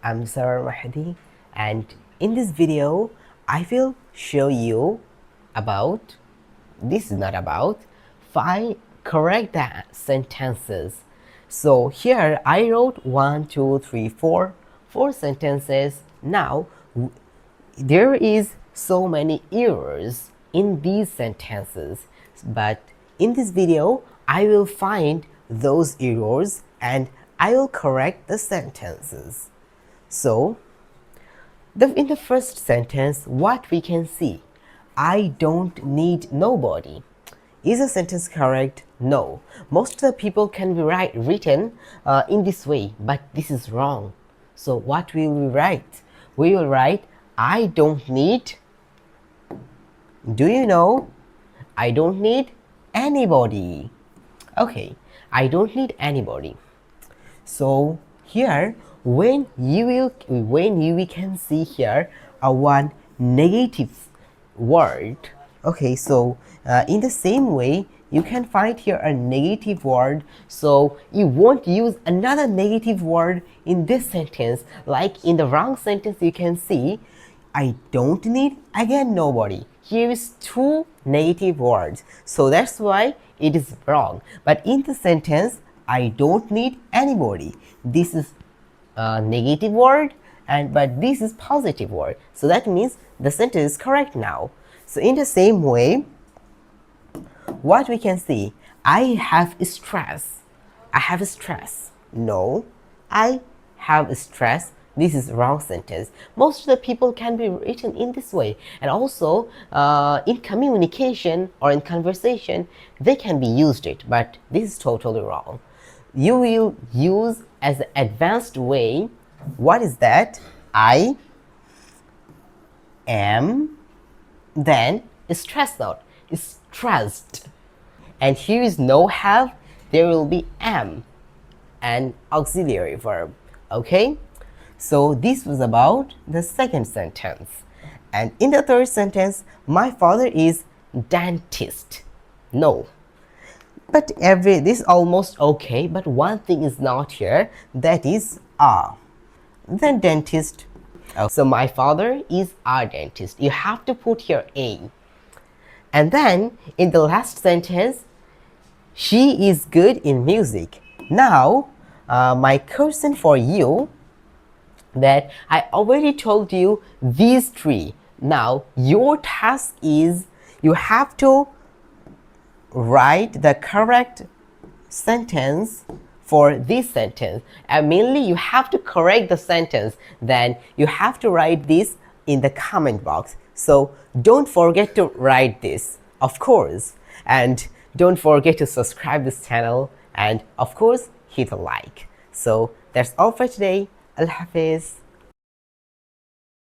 I'm Sir Mahdi, and in this video I will show you about this is not about five correct sentences. So here I wrote one, two, three, four sentences. Now there is so many errors in these sentences, but in this video I will find those errors and I will correct the sentences. So in the first sentence, what we can see, I don't need nobody. Is the sentence correct? No. Most of the people can be written in this way, but this is wrong. So what will we write? We will write, I don't need, do you know, I don't need anybody. Okay, I don't need anybody. So here when we can see here a one negative word. Okay, so in the same way you can find here a negative word, so you won't use another negative word in this sentence. Like in the wrong sentence you can see I don't need, again nobody. Here is two negative words, so that's why it is wrong. But in the sentence I don't need anybody, this is a negative word, but this is positive word, so that means the sentence is correct now. So in the same way, what we can see, I have stress. I have stress. No, I have stress. This is wrong sentence. Most of the people can be written in this way, and also in communication or in conversation they can be used it, but this is totally wrong. You will use as the advanced way. What is that? I am, then stressed out, stressed, and here is no have, there will be am, an auxiliary verb. Okay, so this was about the second sentence. And in the third sentence, my father is dentist. No, but this almost okay, but one thing is not here, that is a, then dentist. So my father is a dentist, you have to put here a. And then in the last sentence, she is good in music. Now my question for you, that I already told you these three. Now your task is you have to write the correct sentence for this sentence, and mainly you have to correct the sentence, then you have to write this in the comment box. So don't forget to write this, of course, and don't forget to subscribe this channel, and of course hit a like. So that's all for today. Allah Hafiz.